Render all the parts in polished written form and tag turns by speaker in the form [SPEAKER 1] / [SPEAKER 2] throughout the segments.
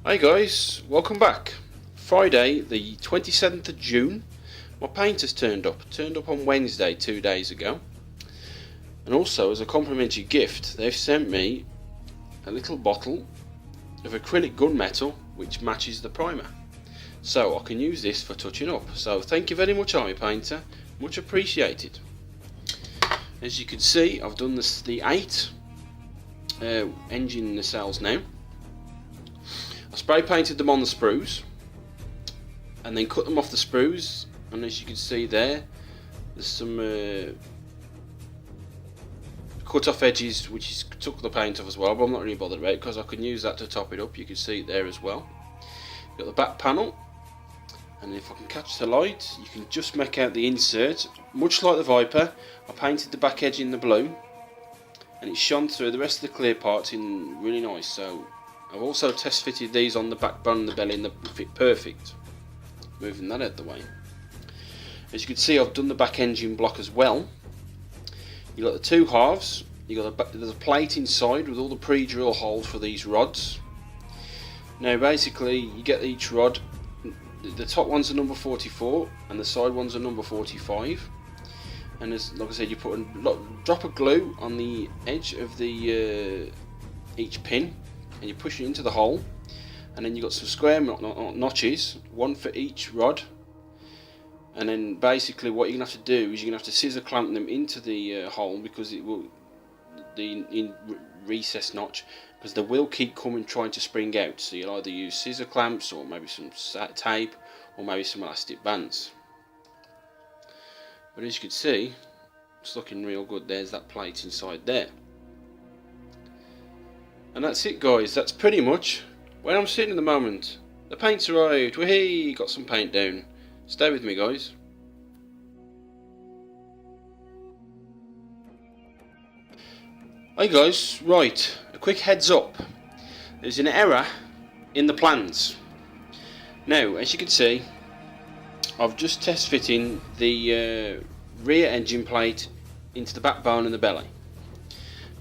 [SPEAKER 1] Hi guys, welcome back. Friday the 27th of June, my paint has turned up on Wednesday 2 days ago, and also as a complimentary gift they've sent me a little bottle of acrylic gunmetal which matches the primer, so I can use this for touching up. So thank you very much, Army Painter, much appreciated. As you can see, I've done the 8 engine nacelles now. I spray painted them on the sprues and then cut them off the sprues, and as you can see there's some cut off edges which is took the paint off as well, but I'm not really bothered about it because I can use that to top it up. You can see it there as well. Got the back panel, and if I can catch the light you can just make out the insert. Much like the Viper, I painted the back edge in the blue and it shone through the rest of the clear parts in really nice. So I've also test fitted these on the backbone and the belly and they fit perfect. Moving that out the way. As you can see, I've done the back engine block as well. You've got the two halves. There's a plate inside with all the pre-drill holes for these rods. Now basically you get each rod, the top one's a number 44 and the side one's a number 45. And as like I said, you put a drop of glue on the edge of the each pin, and you push it into the hole, and then you've got some square notches, one for each rod. And then basically what you're going to have to do is you're going to have to scissor clamp them into the hole, because it will recess notch, because they will keep coming trying to spring out. So you'll either use scissor clamps or maybe some tape or maybe some elastic bands. But as you can see, it's looking real good. There's that plate inside there. And that's it guys, that's pretty much where I'm sitting at the moment. The paint's arrived, whee, got some paint down. Stay with me guys. Hi guys, right, a quick heads up. There's an error in the plans. Now, as you can see, I've just test fitting the rear engine plate into the backbone and the belly.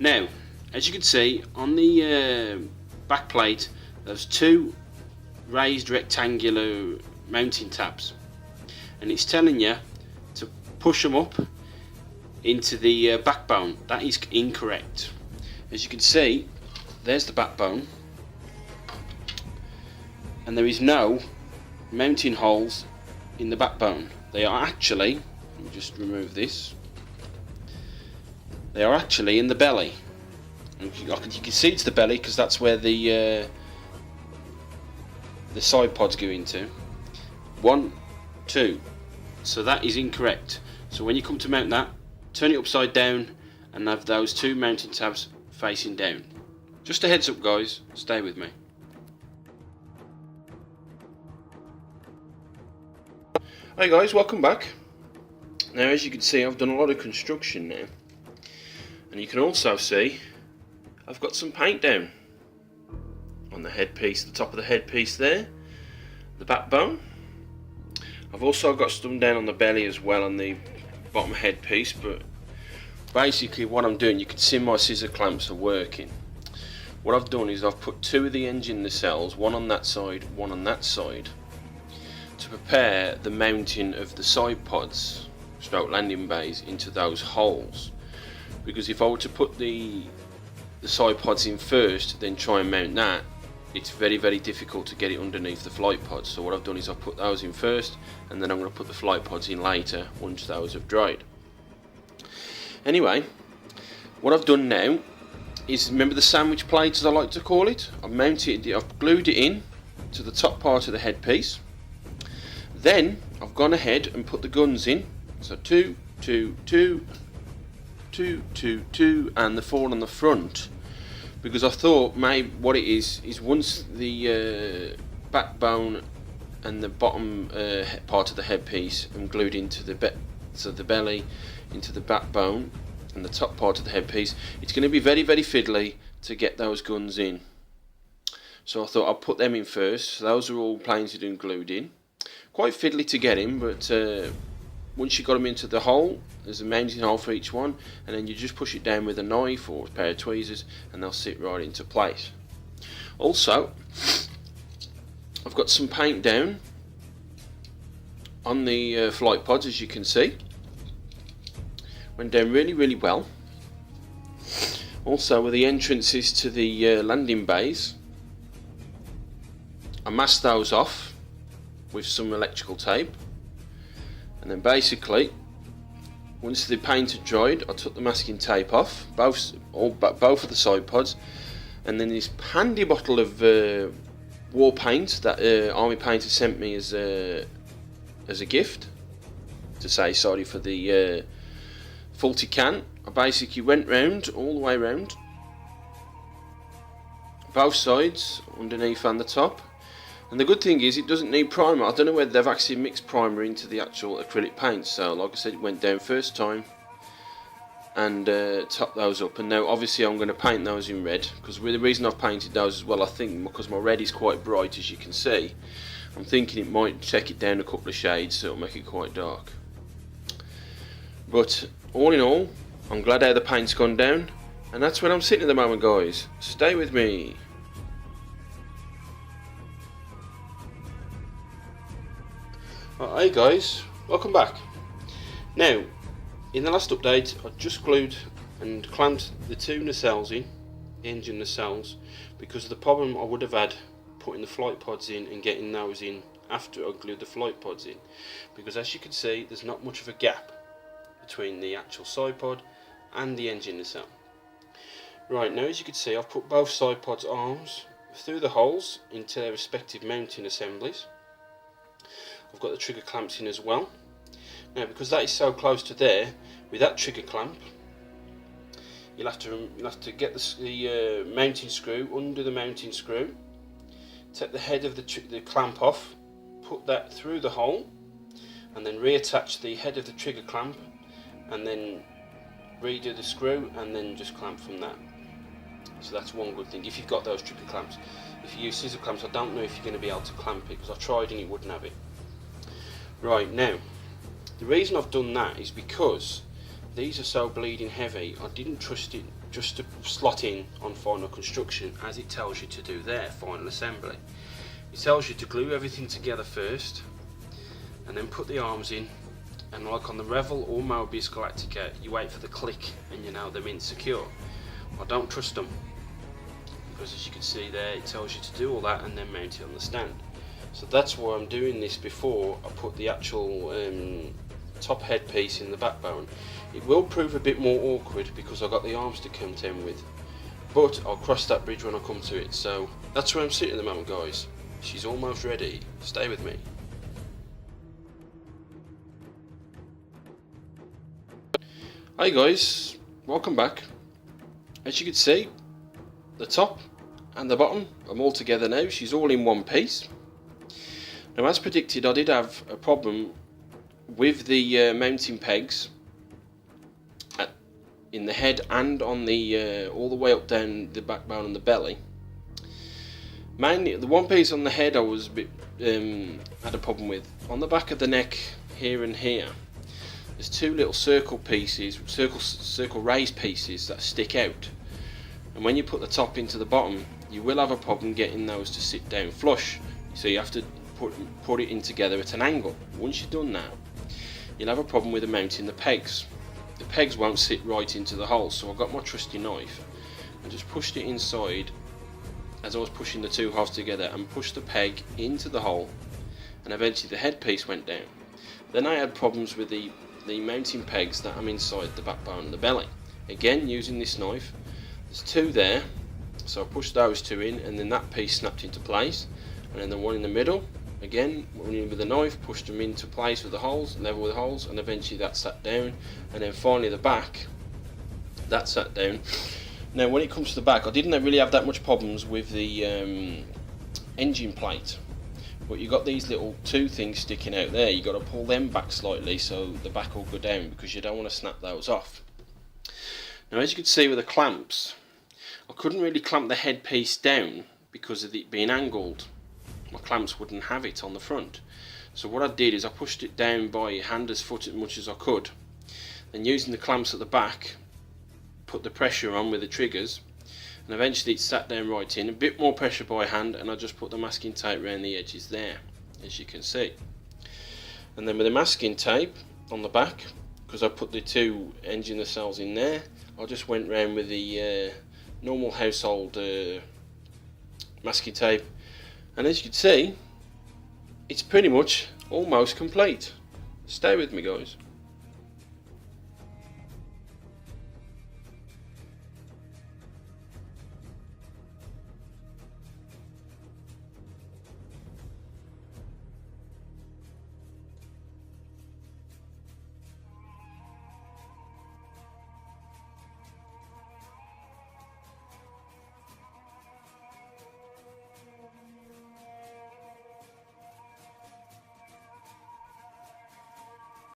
[SPEAKER 1] Now, as you can see on the back plate, there's two raised rectangular mounting tabs, and it's telling you to push them up into the backbone. That is incorrect. As you can see, there's the backbone, and there is no mounting holes in the backbone. They are actually, let me just remove this, they are actually in the belly. You can see it's the belly because that's where the side pods go into. 1, 2. So that is incorrect. So when you come to mount that, turn it upside down and have those two mounting tabs facing down. Just a heads up guys, stay with me. Hi guys, welcome back. Now as you can see, I've done a lot of construction now, and you can also see I've got some paint down on the headpiece, the top of the headpiece there, the backbone. I've also got some down on the belly as well, on the bottom headpiece. But basically what I'm doing, you can see my scissor clamps are working. What I've done is I've put two of the engine nacelles, one on that side, one on that side, to prepare the mounting of the side pods, stroke landing bays, into those holes. Because if I were to put the side pods in first, then try and mount that, it's very difficult to get it underneath the flight pods. So what I've done is I've put those in first, and then I'm going to put the flight pods in later once those have dried. Anyway, what I've done now is, remember the sandwich plate as I like to call it? I've glued it in to the top part of the headpiece. Then I've gone ahead and put the guns in. So 2, 2, 2, 2, 2, 2, and the 4 on the front, because I thought maybe what it is once the backbone and the bottom part of the headpiece are glued into the belly, into the backbone and the top part of the headpiece, it's going to be very fiddly to get those guns in. So I thought I'll put them in first. So those are all painted and glued in. Quite fiddly to get in, but once you got them into the hole, there's a mounting hole for each one, and then you just push it down with a knife or a pair of tweezers and they'll sit right into place. Also, I've got some paint down on the flight pods, as you can see. Went down really well. Also with the entrances to the landing bays, I masked those off with some electrical tape, and then basically once the paint had dried, I took the masking tape off both of the side pods, and then this handy bottle of war paint that Army Painter sent me as a gift to say sorry for the faulty can. I basically went round all the way round, both sides, underneath and the top. And the good thing is it doesn't need primer. I don't know whether they've actually mixed primer into the actual acrylic paint. So like I said, it went down first time and topped those up. And now obviously I'm going to paint those in red, because the reason I've painted those as well, I think because my red is quite bright, as you can see. I'm thinking it might take it down a couple of shades, so it'll make it quite dark. But all in all, I'm glad how the paint's gone down, and that's where I'm sitting at the moment, guys. Stay with me. Hey guys, welcome back. Now, in the last update, I just glued and clamped the two nacelles in, engine nacelles, because of the problem I would have had putting the flight pods in and getting those in after I glued the flight pods in. Because as you can see, there's not much of a gap between the actual side pod and the engine nacelle. Right, now as you can see, I've put both side pods arms through the holes into their respective mounting assemblies. I've got the trigger clamps in as well. Now because that is so close to there, with that trigger clamp, you'll have to get the mounting screw under the mounting screw, take the head of the clamp off, put that through the hole, and then reattach the head of the trigger clamp, and then redo the screw, and then just clamp from that. So that's one good thing if you've got those trigger clamps. If you use scissor clamps, I don't know if you're going to be able to clamp it, because I tried and it wouldn't have it. Right, now the reason I've done that is because these are so bleeding heavy. I didn't trust it just to slot in on final construction, as it tells you to do there, final assembly. It tells you to glue everything together first and then put the arms in, and like on the Revel or Moebius Galactica, you wait for the click and you know them in secure. I don't trust them, because as you can see there, it tells you to do all that and then mount it on the stand. So that's why I'm doing this before I put the actual top headpiece in the backbone. It will prove a bit more awkward because I've got the arms to come down with, but I'll cross that bridge when I come to it. So that's where I'm sitting at the moment, guys. She's almost ready. Stay with me. Hi guys, welcome back. As you can see, the top and the bottom are all together now. She's all in one piece. Now as predicted, I did have a problem with the mounting pegs in the head and on the all the way up down the backbone and the belly. Mainly the one piece on the head I was a bit had a problem with. On the back of the neck here and here, there's two little circle pieces, circle raised pieces that stick out, and when you put the top into the bottom, you will have a problem getting those to sit down flush. So you have to put it in together at an angle. Once you've done that, you'll have a problem with mounting the pegs. The pegs won't sit right into the hole, so I got my trusty knife and just pushed it inside as I was pushing the two halves together, and pushed the peg into the hole, and eventually the headpiece went down. Then I had problems with the mounting pegs that I'm inside the backbone and the belly. Again, using this knife, there's two there, so I pushed those two in, and then that piece snapped into place, and then the one in the middle, again, with the knife, pushed them into place with the holes, level with the holes, and eventually that sat down, and then finally the back, that sat down. Now when it comes to the back, I didn't really have that much problems with the engine plate, but you got these little two things sticking out there. You got to pull them back slightly so the back will go down, because you don't want to snap those off. Now as you can see with the clamps, I couldn't really clamp the headpiece down because of it being angled. My clamps wouldn't have it on the front. So what I did is I pushed it down by hand as foot as much as I could. Then using the clamps at the back, put the pressure on with the triggers, and eventually it sat down right in. A bit more pressure by hand, and I just put the masking tape around the edges there, as you can see. And then with the masking tape on the back, because I put the 2 engine nacelles in there, I just went round with the normal household masking tape, and as you can see, it's pretty much almost complete. Stay with me, guys.